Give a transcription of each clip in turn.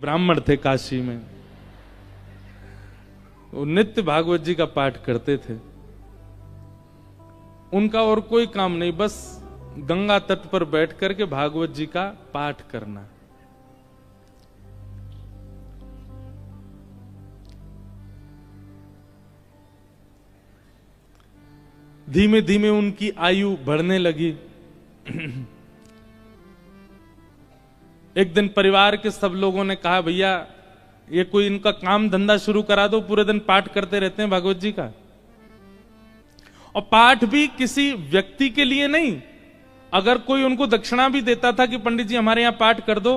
ब्राह्मण थे काशी में, वो नित्य भागवत जी का पाठ करते थे। उनका और कोई काम नहीं, बस गंगा तट पर बैठ करके भागवत जी का पाठ करना। धीमे धीमे उनकी आयु बढ़ने लगी। एक दिन परिवार के सब लोगों ने कहा, भैया ये कोई इनका काम धंधा शुरू करा दो, पूरे दिन पाठ करते रहते हैं भागवत जी का। और पाठ भी किसी व्यक्ति के लिए नहीं, अगर कोई उनको दक्षिणा भी देता था कि पंडित जी हमारे यहां पाठ कर दो,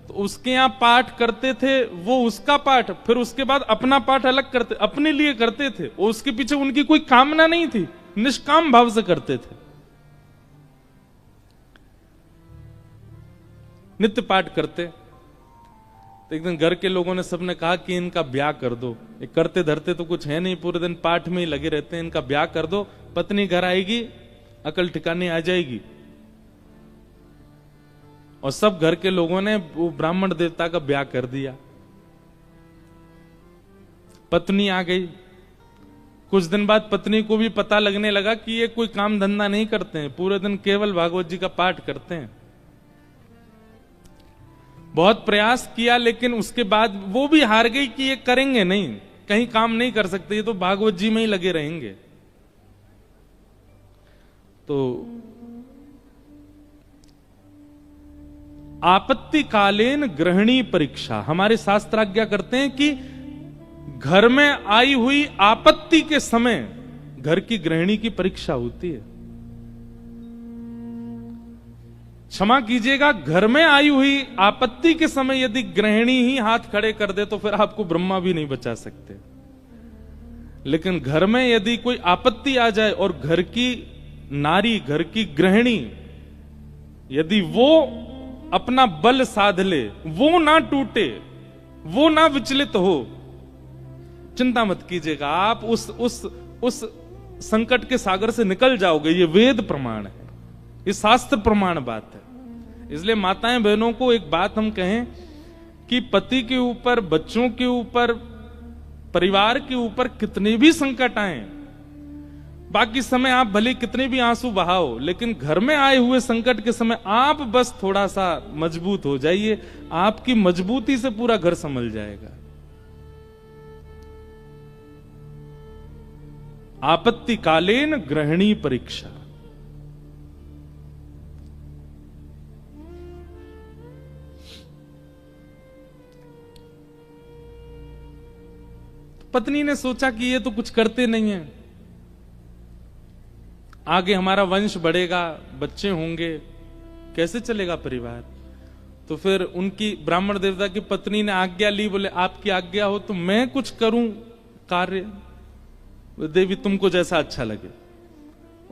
तो उसके यहां पाठ करते थे, वो उसका पाठ, फिर उसके बाद अपना पाठ अलग करते, अपने लिए करते थे। उसके पीछे उनकी कोई कामना नहीं थी, निष्काम भाव से करते थे। नित्य पाठ करते। तो एक दिन घर के लोगों ने सबने कहा कि इनका ब्याह कर दो, ये करते धरते तो कुछ है नहीं, पूरे दिन पाठ में ही लगे रहते हैं, इनका ब्याह कर दो, पत्नी घर आएगी, अकल ठिकाने आ जाएगी। और सब घर के लोगों ने वो ब्राह्मण देवता का ब्याह कर दिया। पत्नी आ गई। कुछ दिन बाद पत्नी को भी पता लगने लगा कि ये कोई काम धंधा नहीं करते हैं, पूरे दिन केवल भागवत जी का पाठ करते हैं। बहुत प्रयास किया, लेकिन उसके बाद वो भी हार गई कि ये करेंगे नहीं, कहीं काम नहीं कर सकते, ये तो भागवत जी में ही लगे रहेंगे। तो आपत्तिकालीन गृहिणी परीक्षा, हमारे शास्त्र आज्ञा करते हैं कि घर में आई हुई आपत्ति के समय घर की गृहिणी की परीक्षा होती है। क्षमा कीजिएगा, घर में आई हुई आपत्ति के समय यदि गृहिणी ही हाथ खड़े कर दे तो फिर आपको ब्रह्मा भी नहीं बचा सकते। लेकिन घर में यदि कोई आपत्ति आ जाए और घर की नारी, घर की गृहिणी यदि वो अपना बल साध ले, वो ना टूटे, वो ना विचलित हो, चिंता मत कीजिएगा, आप उस संकट के सागर से निकल जाओगे। ये वेद प्रमाण है, ये शास्त्र प्रमाण बात है। इसलिए माताएं बहनों को एक बात हम कहें कि पति के ऊपर, बच्चों के ऊपर, परिवार के ऊपर कितने भी संकट आए, बाकी समय आप भले कितने भी आंसू बहाओ, लेकिन घर में आए हुए संकट के समय आप बस थोड़ा सा मजबूत हो जाइए, आपकी मजबूती से पूरा घर संभल जाएगा। आपत्तिकालीन गृहिणी परीक्षा। पत्नी ने सोचा कि ये तो कुछ करते नहीं है, आगे हमारा वंश बढ़ेगा, बच्चे होंगे, कैसे चलेगा परिवार। तो फिर उनकी ब्राह्मण देवता की पत्नी ने आज्ञा ली, बोले आपकी आज्ञा हो तो मैं कुछ करूं कार्य। देवी तुमको जैसा अच्छा लगे।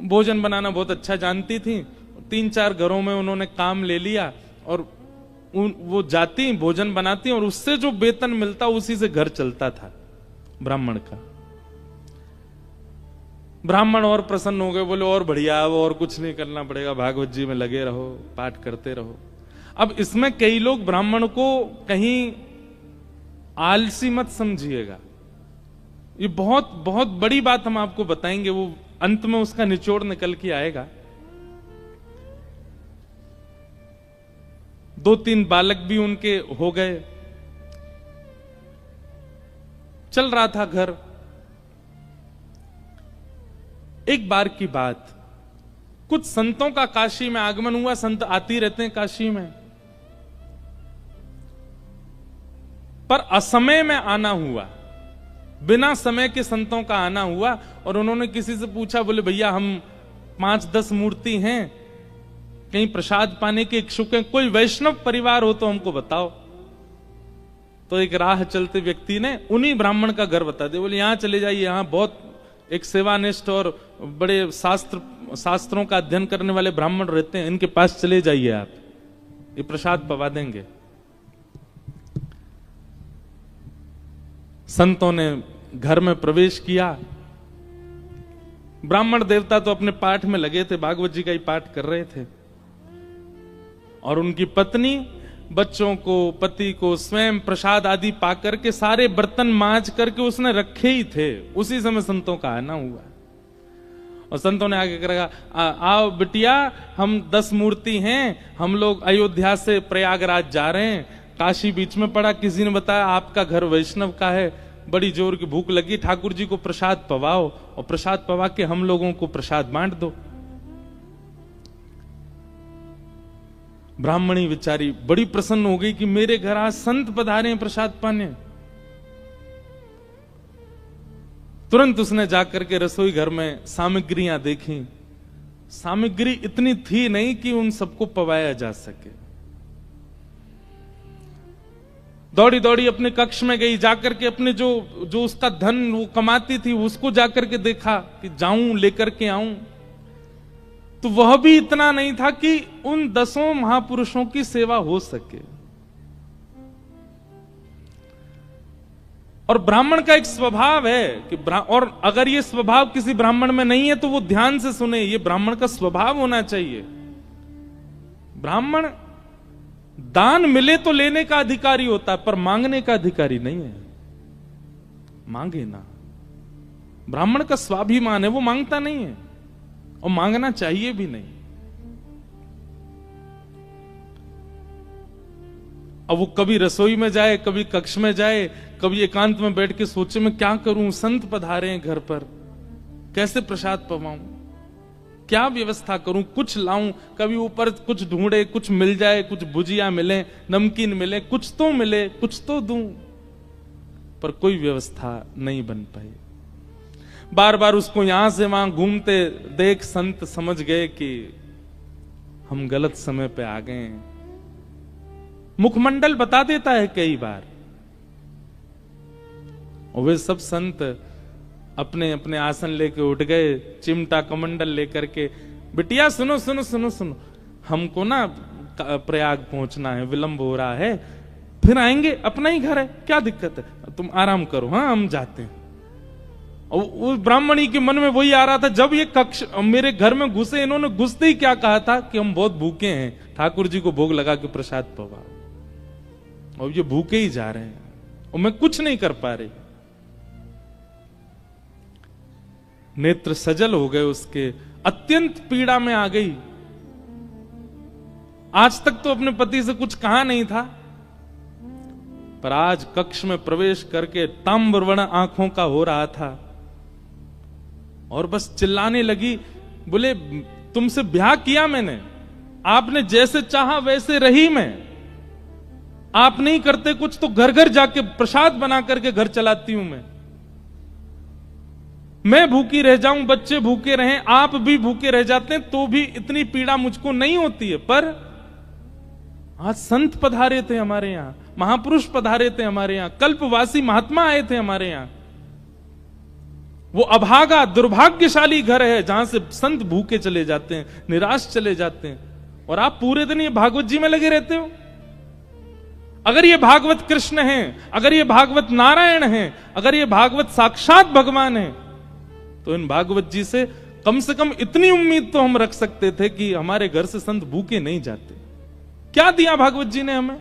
भोजन बनाना बहुत अच्छा जानती थी, 3-4 घरों में उन्होंने काम ले लिया और वो जाती भोजन बनाती और उससे जो वेतन मिलता उसी से घर चलता था ब्राह्मण का। ब्राह्मण और प्रसन्न हो गए, बोले और बढ़िया, वो और कुछ नहीं करना पड़ेगा, भागवत जी में लगे रहो, पाठ करते रहो। अब इसमें कई लोग ब्राह्मण को कहीं आलसी मत समझिएगा, ये बहुत बहुत बड़ी बात हम आपको बताएंगे, वो अंत में उसका निचोड़ निकल के आएगा। 2-3 बालक भी उनके हो गए, चल रहा था घर। एक बार की बात, कुछ संतों का काशी में आगमन हुआ, संत आती रहते हैं काशी में, पर असमय में आना हुआ, बिना समय के संतों का आना हुआ। और उन्होंने किसी से पूछा, बोले भैया हम 5-10 मूर्ति हैं, कहीं प्रसाद पाने के इच्छुक हैं, कोई वैष्णव परिवार हो तो हमको बताओ। तो एक राह चलते व्यक्ति ने उन्हीं ब्राह्मण का घर बता दिया, बोले यहां चले जाइए, यहां बहुत एक सेवानिष्ठ और बड़े शास्त्रों का अध्ययन करने वाले ब्राह्मण रहते हैं, इनके पास चले जाइए, आप ये प्रसाद पवा देंगे। संतों ने घर में प्रवेश किया। ब्राह्मण देवता तो अपने पाठ में लगे थे, भागवत जी का ही पाठ कर रहे थे। और उनकी पत्नी बच्चों को, पति को स्वयं प्रसाद आदि पाकर के सारे बर्तन मांज करके उसने रखे ही थे। उसी समय संतों का आना हुआ और संतों ने आगे कहा, आओ बिटिया, हम 10 मूर्ति हैं, हम लोग अयोध्या से प्रयागराज जा रहे हैं, काशी बीच में पड़ा, किसी ने बताया आपका घर वैष्णव का है, बड़ी जोर की भूख लगी, ठाकुर जी को प्रसाद पवाओ और प्रसाद पवा के हम लोगों को प्रसाद बांट दो। ब्राह्मणी बेचारी बड़ी प्रसन्न हो गई कि मेरे घर आज संत पधारे हैं प्रसाद पाने। तुरंत उसने जाकर के रसोई घर में सामग्रियां देखी। सामग्री इतनी थी नहीं कि उन सबको पवाया जा सके। दौड़ी दौड़ी अपने कक्ष में गई, जाकर के अपने जो उसका धन वो कमाती थी उसको जाकर के देखा कि जाऊं लेकर के आऊं, तो वह भी इतना नहीं था कि उन 10 महापुरुषों की सेवा हो सके। और ब्राह्मण का एक स्वभाव है कि और अगर ये स्वभाव किसी ब्राह्मण में नहीं है तो वो ध्यान से सुने, ये ब्राह्मण का स्वभाव होना चाहिए। ब्राह्मण दान मिले तो लेने का अधिकारी होता है, पर मांगने का अधिकारी नहीं है। मांगे ना, ब्राह्मण का स्वाभिमान है, वो मांगता नहीं है और मांगना चाहिए भी नहीं। अब वो कभी रसोई में जाए, कभी कक्ष में जाए, कभी एकांत में बैठ के सोचे मैं क्या करूं, संत पधारे हैं घर पर, कैसे प्रसाद पवाऊं, क्या व्यवस्था करूं, कुछ लाऊं, कभी ऊपर कुछ ढूंढे, कुछ मिल जाए, कुछ भुजिया मिले, नमकीन मिले, कुछ तो मिले, कुछ तो दूं, पर कोई व्यवस्था नहीं बन पाई। बार बार उसको यहां से वहां घूमते देख संत समझ गए कि हम गलत समय पे आ गए हैं। मुखमंडल बता देता है कई बार, और वे सब संत अपने अपने आसन लेके उठ गए, चिमटा कमंडल लेकर के, बिटिया सुनो सुनो सुनो सुनो, हमको ना प्रयाग पहुंचना है, विलंब हो रहा है, फिर आएंगे, अपना ही घर है, क्या दिक्कत है, तुम आराम करो, हाँ हम जाते हैं। और उस ब्राह्मणी के मन में वही आ रहा था, जब ये कक्ष मेरे घर में घुसे, इन्होंने घुसते ही क्या कहा था कि हम बहुत भूखे हैं, ठाकुर जी को भोग लगा के प्रसाद पवा, और ये भूखे ही जा रहे हैं और मैं कुछ नहीं कर पा रही। नेत्र सजल हो गए उसके, अत्यंत पीड़ा में आ गई। आज तक तो अपने पति से कुछ कहा नहीं था, पर आज कक्ष में प्रवेश करके ताम्रवर्ण आंखों का हो रहा था और बस चिल्लाने लगी, बोले तुमसे ब्याह किया मैंने, आपने जैसे चाहा वैसे रही मैं, आप नहीं करते कुछ तो घर घर जाके प्रसाद बना करके घर चलाती हूं मैं भूखी रह जाऊं, बच्चे भूखे रहें, आप भी भूखे रह जाते हैं तो भी इतनी पीड़ा मुझको नहीं होती है। पर आज संत पधारे थे हमारे यहां, महापुरुष पधारे थे हमारे यहां, कल्पवासी महात्मा आए थे हमारे यहां। वो अभागा दुर्भाग्यशाली घर है जहां से संत भूखे चले जाते हैं, निराश चले जाते हैं, और आप पूरे दिन ये भागवत जी में लगे रहते हो। अगर ये भागवत कृष्ण हैं, अगर ये भागवत नारायण हैं, अगर ये भागवत साक्षात भगवान हैं, तो इन भागवत जी से कम इतनी उम्मीद तो हम रख सकते थे कि हमारे घर से संत भूखे नहीं जाते। क्या दिया भागवत जी ने हमें?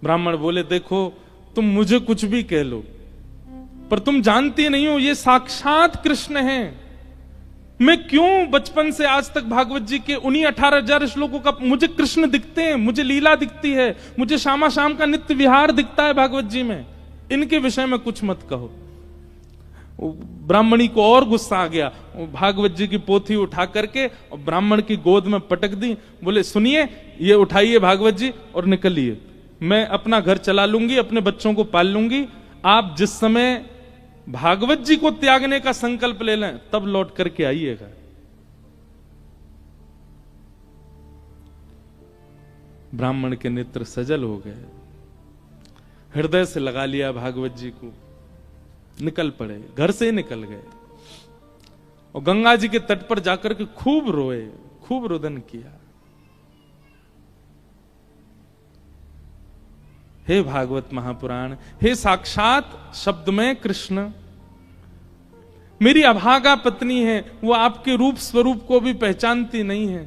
ब्राह्मण बोले, देखो तुम मुझे कुछ भी कह लो, पर तुम जानती नहीं हो ये साक्षात कृष्ण हैं। मैं क्यों बचपन से आज तक भागवत जी के उन्हीं 18,000 श्लोकों का मुझे कृष्ण दिखते हैं, मुझे लीला दिखती है, मुझे शामा शाम का नित्य विहार दिखता है भागवत जी में, इनके विषय में कुछ मत कहो। ब्राह्मणी को और गुस्सा आ गया, भागवत जी की पोथी उठा करके और ब्राह्मण की गोद में पटक दी। बोले सुनिए, ये उठाइए भागवत जी और निकलिए, मैं अपना घर चला लूंगी, अपने बच्चों को पाल लूंगी, आप जिस समय भागवत जी को त्यागने का संकल्प ले लें तब लौट करके आइएगा। ब्राह्मण के नेत्र सजल हो गए, हृदय से लगा लिया भागवत जी को, निकल पड़े, घर से निकल गए और गंगा जी के तट पर जाकर के खूब रोए, खूब रुदन किया। हे भागवत महापुराण, हे साक्षात शब्द में कृष्ण, मेरी अभागा पत्नी है, वो आपके रूप स्वरूप को भी पहचानती नहीं है।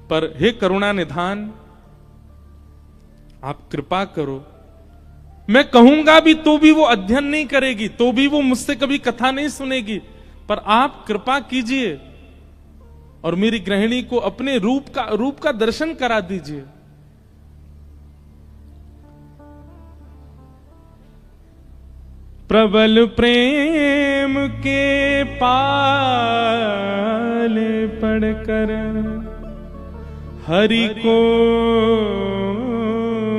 पर हे करुणा निधान, आप कृपा करो। मैं कहूंगा भी तो भी वो अध्ययन नहीं करेगी, तो भी वो मुझसे कभी कथा नहीं सुनेगी, पर आप कृपा कीजिए और मेरी गृहिणी को अपने रूप का दर्शन करा दीजिए। प्रबल प्रेम के पाले पड़कर हरि को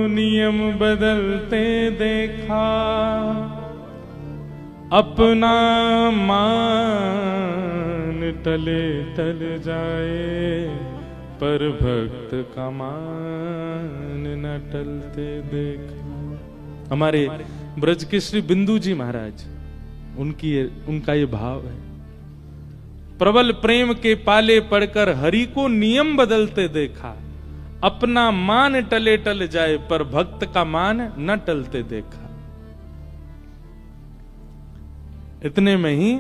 नियम बदलते देखा, अपना मान टले टल जाए, पर भक्त का मान न टलते देखा। हमारे ब्रज के श्री बिंदु जी महाराज, उनका ये भाव है। प्रबल प्रेम के पाले पड़कर हरि को नियम बदलते देखा, अपना मान टले टल जाए, पर भक्त का मान न टलते देखा। इतने में ही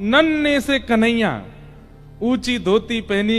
नन्हे से कन्हैया ऊंची धोती पहनी,